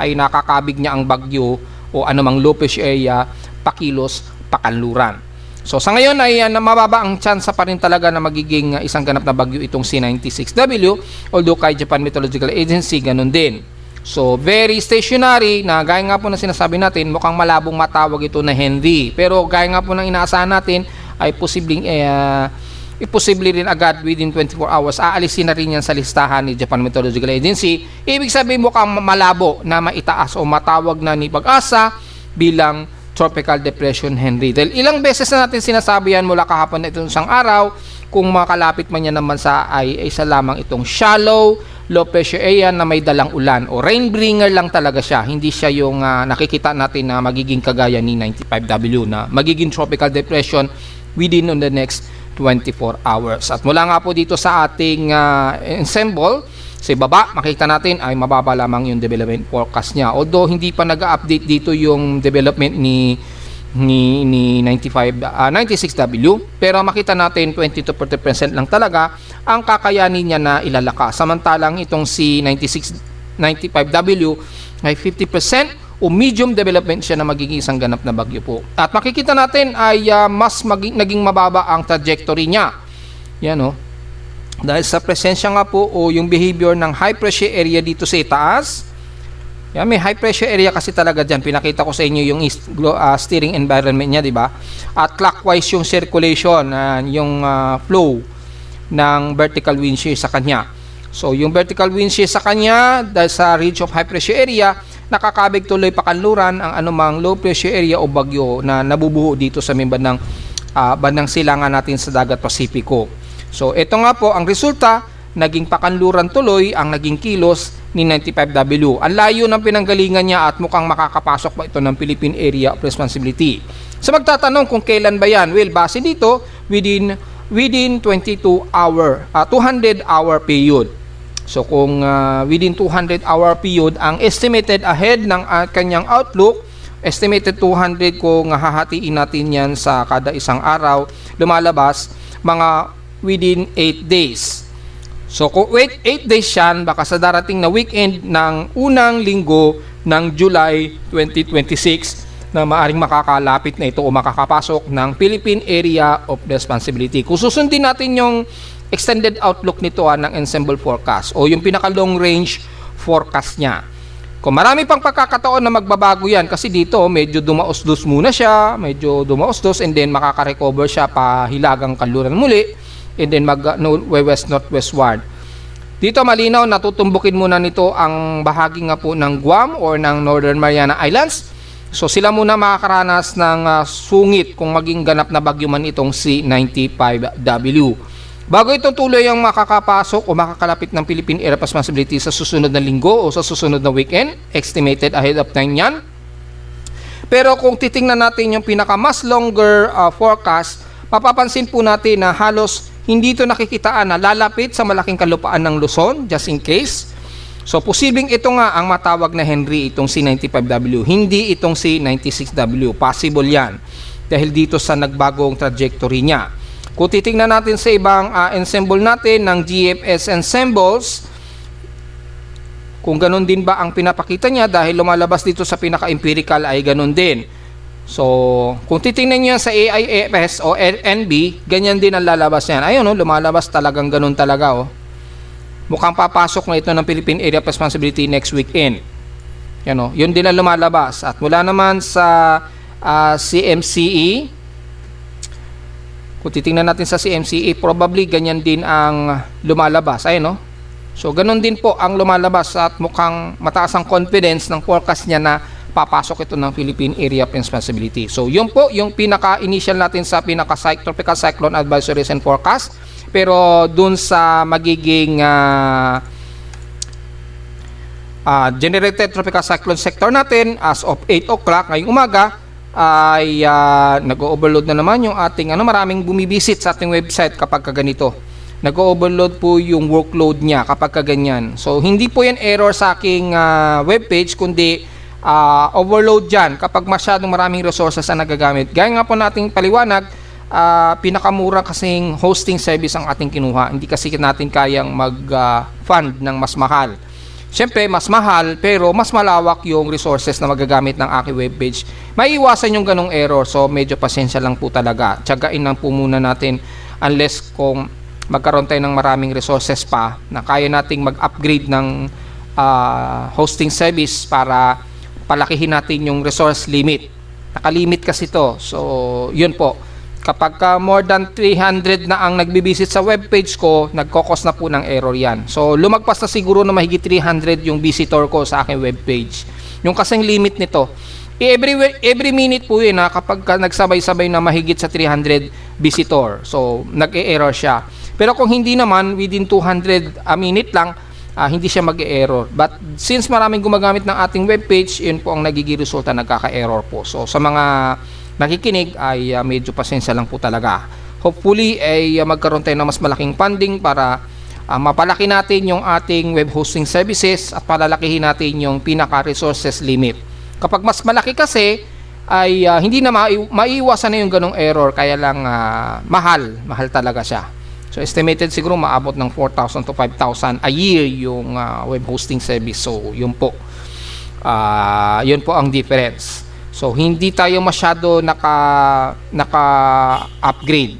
ay nakakabig niya ang bagyo o anumang low pressure area pakilos, pakanluran. So sa ngayon ay mababa ang tsansa pa rin talaga na magiging isang ganap na bagyo itong C96W, although kay Japan Meteorological Agency ganun din. So very stationary na gaya nga po na sinasabi natin, mukhang malabong matawag ito na Henry. Pero gaya nga po ng inaasahan natin ay posibleng imposible rin agad within 24 hours aalisin na rin yan sa listahan ni Japan Meteorological Agency. Ibig sabihin mukhang malabo na maitaas o matawag na ni Pag-asa bilang Tropical Depression Henry. Dahil ilang beses na natin sinasabi yan mula kahapon na itong isang araw, kung makalapit man yan naman sa ay isa lamang itong shallow low pressure area na may dalang ulan o rain bringer lang talaga siya. Hindi siya yung nakikita natin na magiging kagaya ni 95W na magiging tropical depression within on the next 24 hours. At mula nga po dito sa ating ensemble, sa baba, makikita natin ay mababa lamang yung development forecast niya. Although hindi pa nag-update dito yung development ni 96W, pero makita natin 20 to 40% lang talaga ang kakayanin niya na ilalakas. Samantalang itong si 95W ay 50% o medium development siya na magiging isang ganap na bagyo po. At makikita natin ay mas naging mababa ang trajectory niya. Yan o. Dahil sa presensya nga po o yung behavior ng high pressure area dito sa itaas. Yan, may high pressure area kasi talaga dyan. Pinakita ko sa inyo yung steering environment niya, di ba? At clockwise yung circulation, yung flow ng vertical wind shear sa kanya. So, yung vertical wind shear sa kanya, dahil sa range of high pressure area, nakakabig tuloy pakanluran ang anumang low pressure area o bagyo na nabubuo dito sa may bandang silangan natin sa dagat Pasipiko. So, ito nga po ang resulta, naging pakanluran tuloy ang naging kilos ni 95W. Ang layo ng pinanggalingan niya at mukhang makakapasok pa ito ng Philippine Area of Responsibility. So magtatanong kung kailan ba yan? Well, base dito, within 200 hour period. So kung within 200 hour period, ang estimated ahead ng kanyang outlook, estimated 200 kung hahatiin natin yan sa kada isang araw, lumalabas mga within 8 days. So kung 8 days yan, baka sa darating na weekend ng unang linggo ng July 2026 na maaring makakalapit na ito o makakapasok ng Philippine Area of Responsibility. Kung susundin natin yung extended outlook nito ng ensemble forecast o yung pinaka long range forecast niya. Kung marami pang pagkakataon na magbabago yan kasi dito medyo dumaos-dos muna siya, medyo dumaos-dos and then makaka-recover siya pa hilagang kanluran muli. And then west northwestward. Dito malinaw na tutumbukin muna nito ang bahagi nga po ng Guam or ng Northern Mariana Islands. So sila muna makakaranas ng sungit kung maging ganap na bagyo man itong C95W. Bago ito tuloy ang makakapasok o makakalapit ng Philippine Area of Responsibility sa susunod na linggo o sa susunod na weekend, estimated ahead of time yan. Pero kung titingnan natin yung pinaka mas longer forecast, mapapansin po natin na halos hindi ito nakikitaan na lalapit sa malaking kalupaan ng Luzon, just in case. So, posibleng ito nga ang matawag na Henry, itong C95W, hindi itong C96W. Possible yan, dahil dito sa nagbagong trajectory niya. Kung titingnan natin sa ibang ensemble natin ng GFS ensembles, kung ganun din ba ang pinapakita niya, dahil lumalabas dito sa pinaka-empirical ay ganun din. So, kung titingnan niyo sa AIFS o NB, ganyan din ang lalabas niyan. Ayun, lumalabas talagang ganun talaga. Mukhang papasok na ito ng Philippine Area of Responsibility next weekend. Yan, yun din ang lumalabas. At mula naman sa CMCE, kung titingnan natin sa CMCE, probably ganyan din ang lumalabas. Ayun, So, ganun din po ang lumalabas at mukhang mataas ang confidence ng forecast niya na papasok ito ng Philippine Area of Responsibility. So yun po yung pinaka-initial natin sa Tropical Cyclone Advisories and Forecast. Pero dun sa magiging generated tropical cyclone sector natin as of 8 o'clock ngayong umaga ay nag-overload na naman yung ating maraming bumibisit sa ating website kapag ganito. Nag-overload po yung workload niya kapag ganyan. So hindi po yan error sa aking webpage, kundi overload dyan kapag masyadong maraming resources na nagagamit. Gaya nga po nating paliwanag, pinakamura kasing hosting service ang ating kinuha. Hindi kasi natin kayang mag-fund ng mas mahal. Siyempre, mas mahal pero mas malawak yung resources na magagamit ng aking webpage. Maiiwasan yung ganong error. So medyo pasensya lang po talaga. Tiyagain lang po muna natin unless kung magkaroon tayo ng maraming resources pa na kaya nating mag-upgrade ng hosting service para palakihin natin yung resource limit. Nakalimit kasi to. So, yun po. Kapag more than 300 na ang nagbibisit sa webpage ko, nagkokos na po ng error yan. So, lumagpas na siguro na mahigit 300 yung visitor ko sa aking webpage. Yung kasing limit nito. Every minute po yun kapag nagsabay-sabay na mahigit sa 300 visitor. So, nag-e-error siya. Pero kung hindi naman, within 200 a minute lang, hindi siya mag-error. But since maraming gumagamit ng ating webpage, yun po ang nagiging resulta, nagkaka-error po. So sa mga nakikinig ay medyo pasensya lang po talaga. Hopefully ay magkaroon tayo ng mas malaking funding para mapalaki natin yung ating web hosting services at palalakihin natin yung pinaka-resources limit. Kapag mas malaki kasi ay hindi na maiiwasan na yung ganong error, kaya lang mahal talaga siya. So estimated siguro maabot ng 4,000 to 5,000 a year yung web hosting service. So yun po ang difference. So hindi tayo masyado naka-upgrade.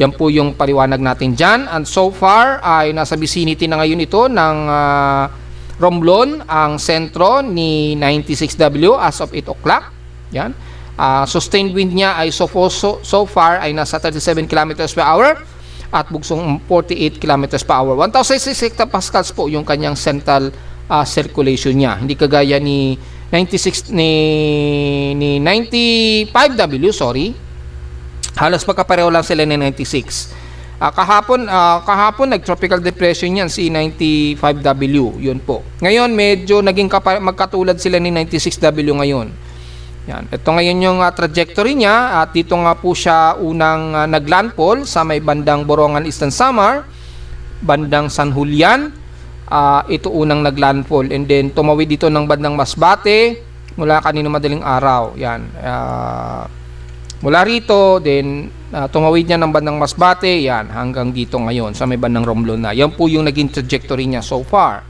Yan po yung paliwanag natin dyan. And so far ay nasa vicinity na ngayon ito ng Romblon, ang sentro ni 96W as of 8 o'clock. Yan. Sustained wind niya ay so far ay nasa 37 km per hour. At bugsong 48 km per hour. 1,006 hectopascals po yung kanyang central circulation niya. Hindi kagaya ni 95W, sorry. Halos magkapareho lang sila ni 96. Kahapon nag-tropical depression yan si 95W, yun po. Ngayon medyo naging magkatulad sila ni 96W ngayon. Yan. Ito ngayon yung trajectory niya at dito nga po siya unang naglandfall sa may bandang Borongan Eastern Samar, bandang San Julian. Ito unang naglandfall and then tumawid dito ng bandang Masbate mula kanina madaling araw. Yan. Mula rito then tumawid niya ng bandang Masbate, yan, hanggang dito ngayon sa may bandang Romblon na. Yan po yung naging trajectory niya so far.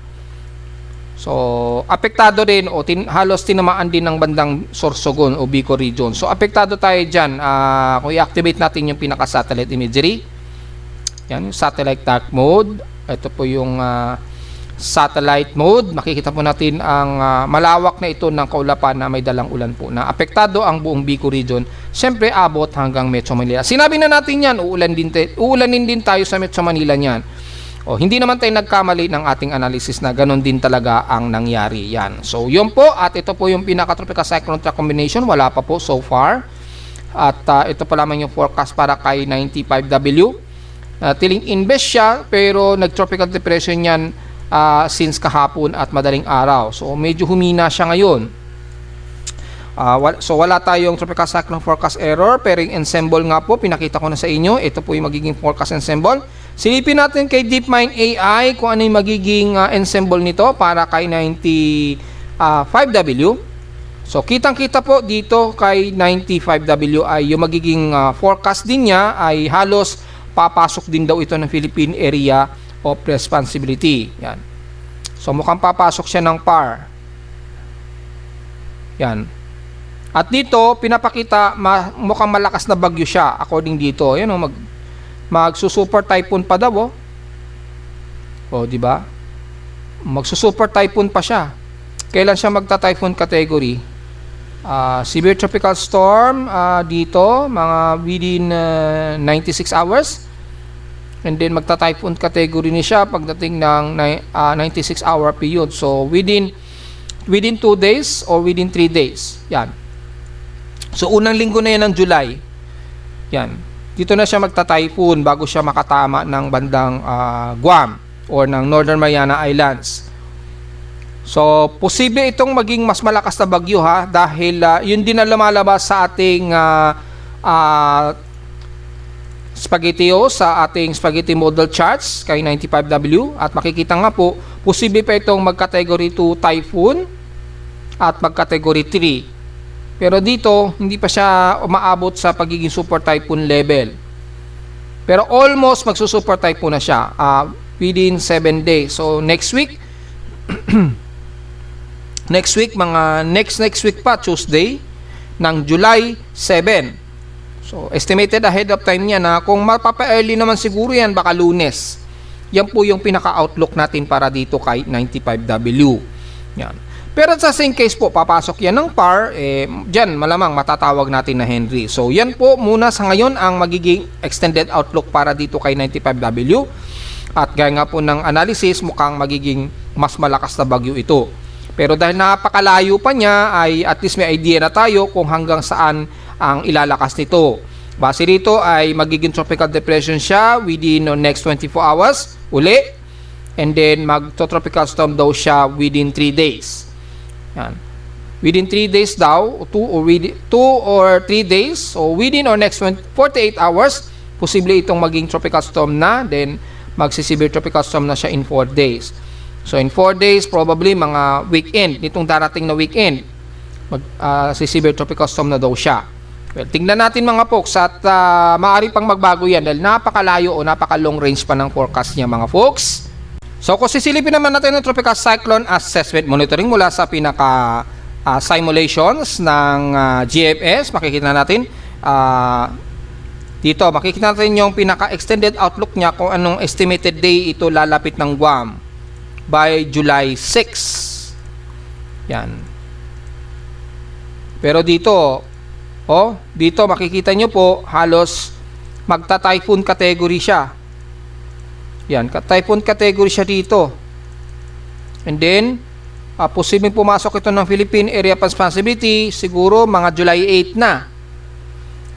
So, apektado rin o halos tinamaan din ng bandang Sorsogon o Bicol region. So, apektado tayo dyan. Kung i-activate natin yung pinaka-satellite imagery. Yan, yung satellite dark mode. Ito po yung satellite mode. Makikita po natin ang malawak na ito ng kaulapan na may dalang ulan po. Na apektado ang buong Bicol region. Siyempre, abot hanggang Metro Manila. Sinabi na natin yan, uulanin din tayo sa Metro Manila niyan. Hindi naman tayo nagkamali ng ating analysis na ganun din talaga ang nangyari yan. So, yun po. At ito po yung pinaka-tropical cyclone track combination. Wala pa po so far. At ito pa lamang yung forecast para kay 95W. Tiling invest siya pero nag-tropical depression yan since kahapon at madaling araw. So, medyo humina siya ngayon. So wala tayong tropical cyclone forecast error, pero yung ensemble nga po pinakita ko na sa inyo. Ito po yung magiging forecast ensemble. Silipin natin kay DeepMind AI kung ano yung magiging ensemble nito para kay 95W. So kitang-kita po dito kay 95W ay yung magiging forecast din niya ay halos papasok din daw ito ng Philippine Area of Responsibility. Yan. So mukhang papasok siya ng PAR. Yan. At dito, pinapakita, mukhang malakas na bagyo siya, according dito. Yan o, magsusuper typhoon pa daw, di ba? Magsusuper typhoon pa siya. Kailan siya magta-typhoon category? Severe tropical storm, dito, mga within 96 hours. And then, magta-typhoon category ni siya pagdating ng 96 hour period. So, within within 2 days or within 3 days. Yan. So, unang linggo na yan ng July. Yan. Dito na siya magta-typhoon bago siya makatama ng bandang Guam or ng Northern Mariana Islands. So, posible itong maging mas malakas na bagyo ha, dahil yun din na lumalabas sa ating spaghetti-o, sa ating spaghetti model charts kay 95W, at makikita nga po, posible pa itong mag-category 2 typhoon at mag-category 3. Pero dito, hindi pa siya umaabot sa pagiging super typhoon level. Pero almost magsusuper typhoon na siya within 7 days. So, next week, mga next week pa, Tuesday, ng July 7. So, estimated ahead of time niya na kung mapapa-early naman siguro yan, baka Lunes. Yan po yung pinaka-outlook natin para dito kay 95W. Yan. Pero sa same case po, papasok yan ng PAR, dyan malamang matatawag natin na Henry. So, yan po muna sa ngayon ang magiging extended outlook para dito kay 95W. At gaya nga po ng analysis, mukhang magiging mas malakas na bagyo ito. Pero dahil napakalayo pa niya, ay at least may idea na tayo kung hanggang saan ang ilalakas nito. Base rito ay magiging tropical depression siya within the next 24 hours uli. And then magto-tropical storm daw siya within 3 days. Yan. Within 3 days daw, 2 or 3 days, so within or next 48 hours, posible itong maging tropical storm na, then magsisevere tropical storm na siya in 4 days. So in 4 days, probably mga weekend, nitong darating na weekend, magsisevere tropical storm na daw siya. Well, tingnan natin mga folks, at maaari pang magbago yan dahil napakalayo o napaka-long range pa ng forecast niya mga folks. So kung sisilipin naman natin ng Tropical Cyclone Assessment Monitoring mula sa pinaka simulations ng GFS, makikita natin dito, makikita natin yung pinaka-extended outlook niya kung anong estimated day ito lalapit ng Guam by July 6. Yan. Pero dito, dito makikita nyo po, halos magta-typhoon category siya. Yan, typhoon category siya dito. And then, posibleng pumasok ito ng Philippine Area of Responsibility, siguro mga July 8 na.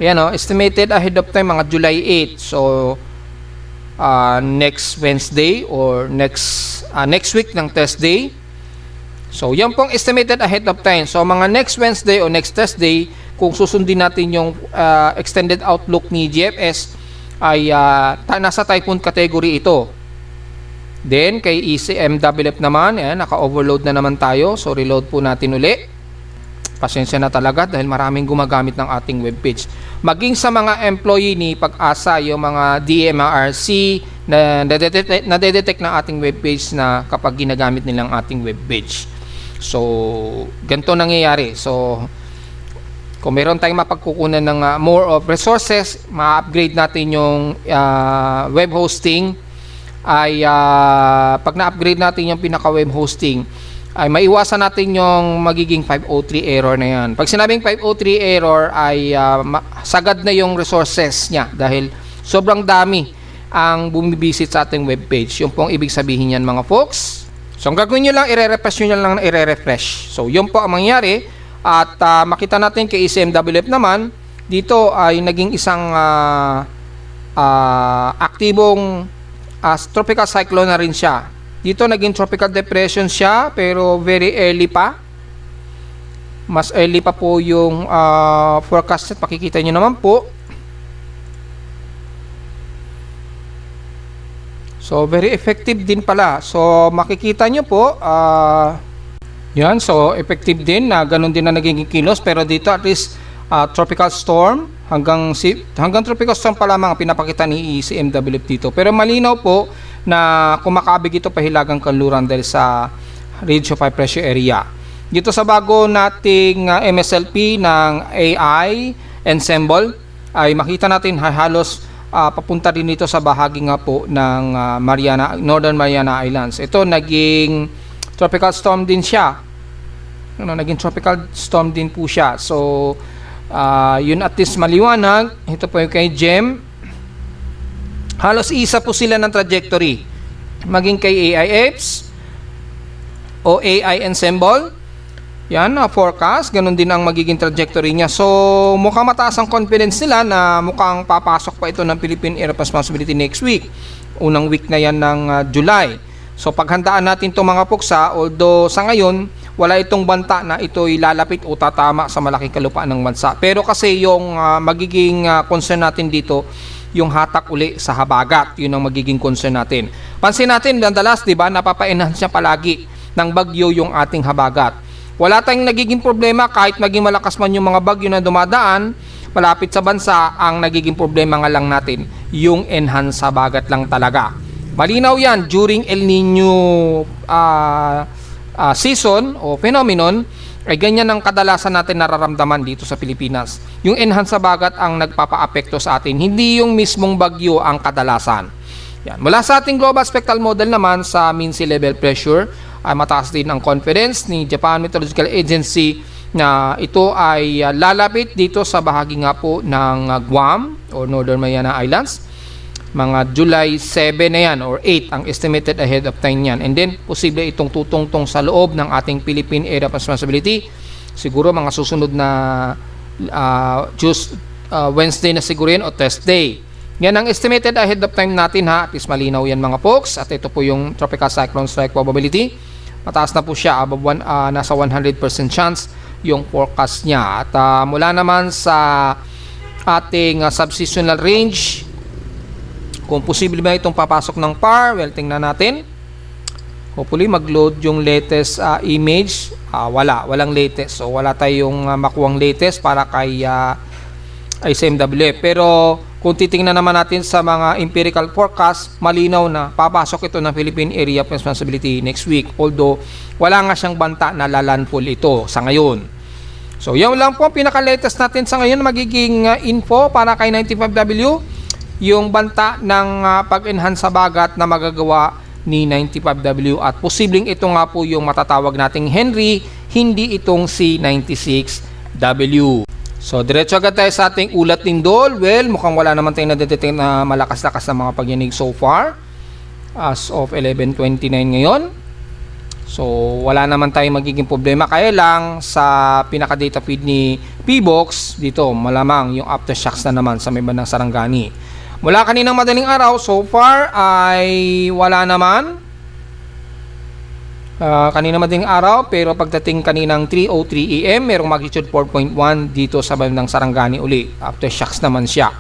Ayan estimated ahead of time mga July 8. So, next Wednesday or next week ng Thursday. So, yan pong estimated ahead of time. So, mga next Wednesday o next Thursday, kung susundin natin yung extended outlook ni GFS, ay nasa typhoon category ito. Then, kay ECMWF naman, naka-overload na naman tayo. So, reload po natin uli. Pasensya na talaga dahil maraming gumagamit ng ating webpage. Maging sa mga employee ni Pag-asa, yung mga DMRC na nadedetect ng ating webpage na kapag ginagamit nilang ating webpage. So, ganito nangyayari. So, kung meron tayong mapagkukunan ng more of resources, ma-upgrade natin yung web hosting, ay pag na-upgrade natin yung pinaka-web hosting, ay maiwasan natin yung magiging 503 error na yan. Pag sinabing 503 error ay sagad na yung resources niya dahil sobrang dami ang bumibisit sa ating webpage. Yung pong ibig sabihin yan mga folks. So ang gagawin nyo lang, i-refresh. So yun po ang mangyari. At makita natin kay ECMWF naman, dito ay naging isang aktibong tropical cyclone na rin siya. Dito naging tropical depression siya pero very early pa. Mas early pa po yung forecast. Pakikita nyo naman po. So very effective din pala. So makikita nyo po yan, so effective din na ganun din na naging kilos. Pero dito at least tropical storm hanggang tropical storm pa lamang pinapakita ni ECMWF dito. Pero malinaw po na kumakabig ito pahilagang kanluran dahil sa range of high pressure area. Dito sa bago nating MSLP ng AI ensemble ay makita natin halos papunta rin dito sa bahagi nga po ng Northern Mariana Islands. Ito naging tropical storm din siya. Naging tropical storm din po siya. So yun at least maliwanag. Ito po yung kay Jem. Halos isa po sila ng trajectory. Maging kay AIFs o AI ensemble Yan, forecast, ganun din ang magiging trajectory niya. So, mukhang mataas ang confidence nila na mukhang papasok pa ito ng Philippine Area of Responsibility next week. Unang week na yan ng July. So, paghandaan natin itong mga puksa, although sa ngayon, wala itong banta na ito'y lalapit o tatama sa malaking kalupaan ng bansa. Pero kasi yung magiging concern natin dito, yung hatak uli sa habagat, yun ang magiging concern natin. Pansin natin, madalas, di ba, napapa-enhance siya palagi ng bagyo yung ating habagat. Wala tayong nagiging problema kahit maging malakas man yung mga bagyo na dumadaan malapit sa bansa. Ang nagiging problema nga lang natin yung enhance habagat lang talaga. Malinaw yan during El Nino season o phenomenon, ay ganyan ang kadalasan natin nararamdaman dito sa Pilipinas. Yung enhance habagat ang nagpapa-apekto sa atin, hindi yung mismong bagyo ang kadalasan. Yan. Mula sa ating global spectral model naman sa mean sea level pressure, ay mataas din ang confidence ni Japan Meteorological Agency na ito ay lalapit dito sa bahagi nga po ng Guam o Northern Mariana Islands. Mga July 7 na yan or 8 ang estimated ahead of time yan. And then, posible itong tutungtong sa loob ng ating Philippine Area of Responsibility. Siguro mga susunod na Wednesday na siguro yan o Thursday. Yan ang estimated ahead of time natin ha. At least malinaw yan mga folks. At ito po yung tropical cyclone strike probability. Mataas na po siya, nasa 100% chance yung forecast niya. At mula naman sa ating subseasonal range, kung posible ba itong papasok ng PAR, well, tingnan natin. Hopefully, mag-load yung latest image. Walang latest. So, wala tayong makuwang latest para kay ICMWF. Pero, kung titingnan naman natin sa mga empirical forecast, malinaw na papasok ito ng Philippine Area of Responsibility next week. Although, wala nga siyang banta na lalandfall ito sa ngayon. So, yan lang po ang pinaka-latest natin sa ngayon. Magiging info para kay 95W. Yung banta ng pag-enhance sa bagat na magagawa ni 95W. At posibleng ito nga po yung matatawag nating Henry, hindi itong si 96W. So, diretso agad tayo sa ating ulat lindol. Well, mukhang wala naman tayong nadetect na malakas-lakas na mga pagyanig so far. As of 11:29 ngayon. So, wala naman tayong magiging problema. Kaya lang, sa pinaka-data feed ni PBOX, dito, malamang yung aftershocks na naman sa may bandang Sarangani. Mula kaninang madaling araw, so far, ay wala naman. Kanina madaling araw, pero pagdating kaninang 3:03 AM, merong magnitude 4.1 dito sa bandang Sarangani uli. Aftershocks naman siya.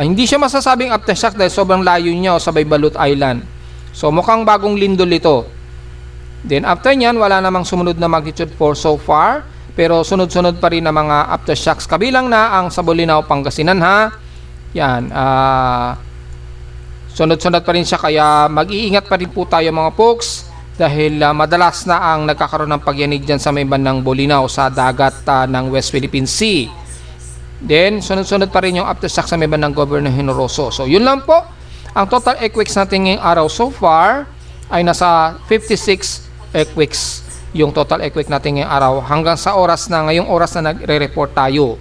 Hindi siya masasabing aftershocks dahil sobrang layo niya o sa Baybalot Island. So mukhang bagong lindol ito. Then after nyan, wala namang sumunod na magnitude 4 so far. Pero sunod-sunod pa rin na mga aftershocks. Kabilang na ang sa Bolinao, Pangasinan ha. Yan. Sunod-sunod pa rin siya kaya mag-iingat pa rin po tayo mga folks. Dahil madalas na ang nagkakaroon ng pagyanig dyan sa may bandang Bolinao sa dagat ng West Philippine Sea. Then, sunod-sunod pa rin yung aftershocks sa may bandang Governor Generoso. So, yun lang po. Ang total earthquakes natin ngayong araw so far ay nasa 56 earthquakes. Yung total earthquake natin ngayong araw hanggang sa ngayong oras na nagre-report tayo.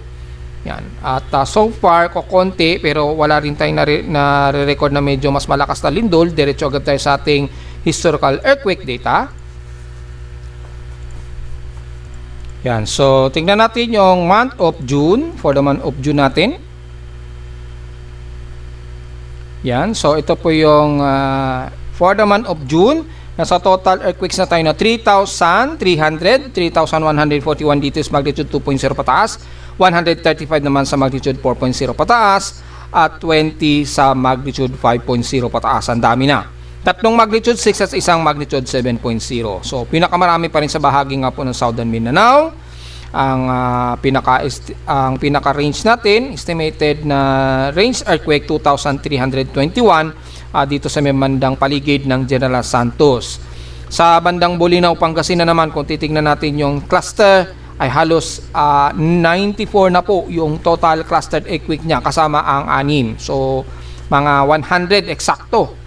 Yan. At so far, kokonti pero wala rin tayong nare-record na medyo mas malakas na lindol. Diretso agad tayo sa ating historical earthquake data. Yan. So, tingnan natin yung month of June. For the month of June natin. Yan. So, ito po yung for the month of June. Nasa total earthquakes na tayo na 3,300, 3,141 dito is magnitude 2.0 pataas. 135 naman sa magnitude 4.0 pataas. At 20 sa magnitude 5.0 pataas. Ang dami na. Tatlong magnitude 6 at isang magnitude 7.0. So, pinakamarami pa rin sa bahagi nga po ng Southern Mindanao. Ang pinaka-range natin, estimated na range earthquake 2,321 dito sa may bandang paligid ng General Santos. Sa bandang Bolinao, Pangasinan naman, kung titignan natin yung cluster, ay halos 94 na po yung total clustered earthquake niya kasama ang 6. So, mga 100 eksakto.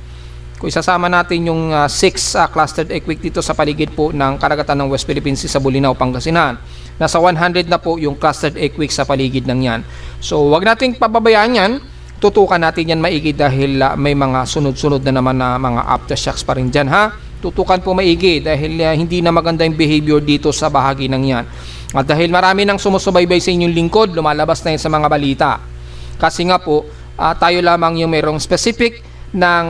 Kung isasama natin yung 6 clustered earthquake dito sa paligid po ng karagatan ng West Philippine Sea sa Bolinao, Pangasinan. Nasa 100 na po yung clustered earthquake sa paligid ng yan. So, wag nating pababayaan yan. Tutukan natin yan maigi dahil may mga sunod-sunod na naman na mga aftershocks pa rin dyan ha. tutukan po maigi dahil hindi na maganda yung behavior dito sa bahagi ng yan. At dahil marami nang sumusubaybay sa inyong lingkod, lumalabas na yun sa mga balita. Kasi nga po, tayo lamang yung mayroong specific ng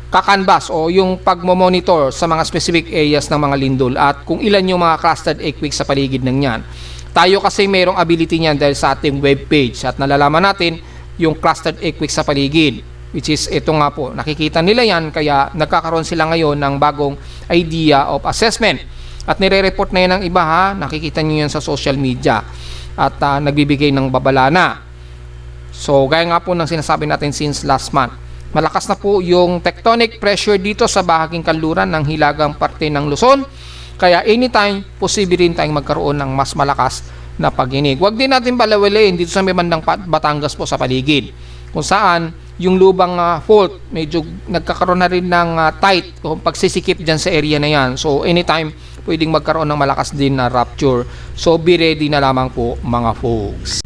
kakanbas o yung pagmomonitor sa mga specific areas ng mga lindol at kung ilan yung mga clustered earthquake sa paligid ng yan. Tayo kasi mayroong ability niyan dahil sa ating webpage at nalalaman natin yung clustered earthquake sa paligid, which is ito nga po, nakikita nila yan kaya nagkakaroon sila ngayon ng bagong idea of assessment at nire-report na yan ng iba ha, nakikita nyo yan sa social media at nagbibigay ng babala na. So gaya nga po ng sinasabi natin since last month, malakas na po yung tectonic pressure dito sa bahaging kanluran ng hilagang parte ng Luzon, kaya anytime posible rin tayong magkaroon ng mas malakas na pagginig. Huwag din natin balawalain dito sa may bandang Batangas po sa paligid, kung saan yung lubang fault medyo nagkakaroon na rin ng tight kung pagsisikip dyan sa area na yan. So anytime pwedeng magkaroon ng malakas din na rupture. So be ready na lamang po mga folks.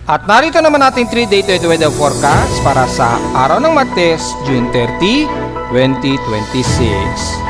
At narito naman natin 3-day weather forecast para sa araw ng Martes, June 30, 2026.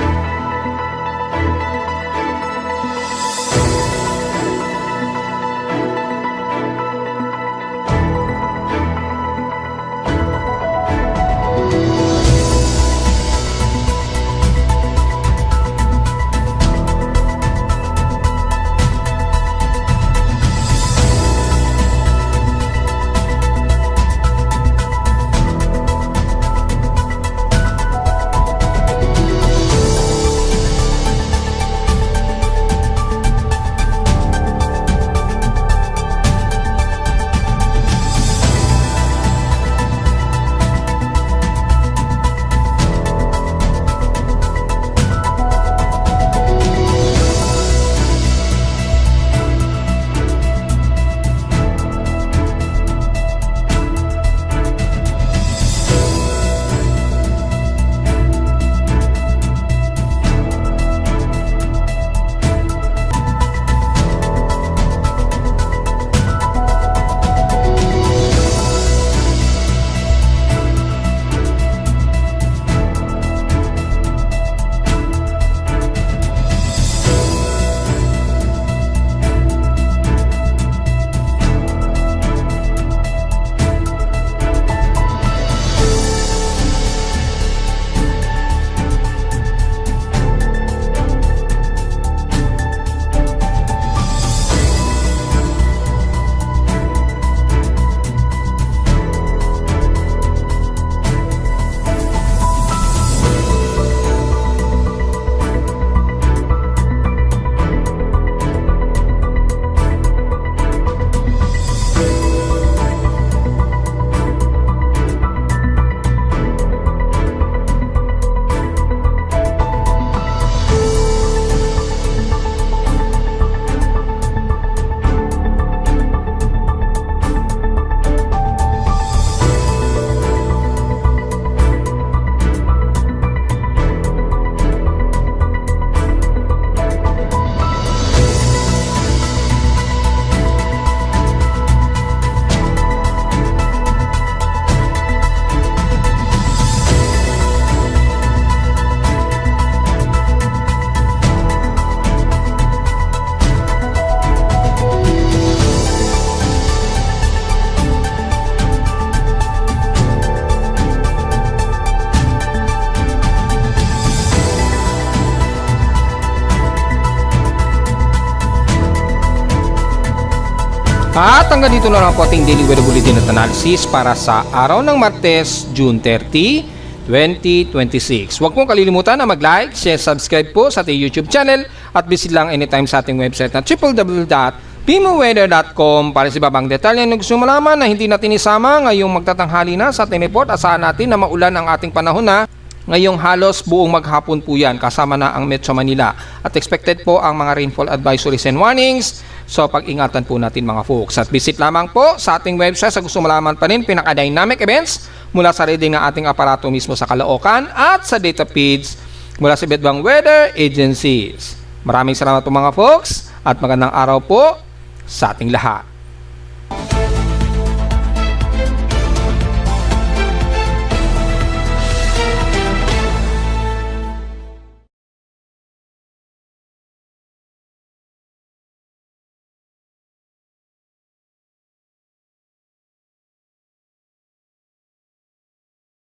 At hanggang dito na lang po ating daily weather bulletin at analysis para sa araw ng Martes, June 30, 2026. Huwag pong kalilimutan na mag-like, share, subscribe po sa ating YouTube channel at visit lang anytime sa ating website na www.pimoweather.com para sa ibang detalye na gusto malaman na hindi natin isama ngayong magtatanghali na sa ating report. Asahan natin na maulan ang ating panahon na ngayong halos buong maghapon po yan kasama na ang Metro Manila at expected po ang mga rainfall advisories and warnings. So pag-ingatan po natin mga folks at visit lamang po sa ating website sa gusto malaman pa rin pinaka-dynamic events mula sa reading ng ating aparato mismo sa Caloocan at sa data feeds mula sa iba't ibang weather agencies. Maraming salamat po mga folks at magandang araw po sa ating lahat.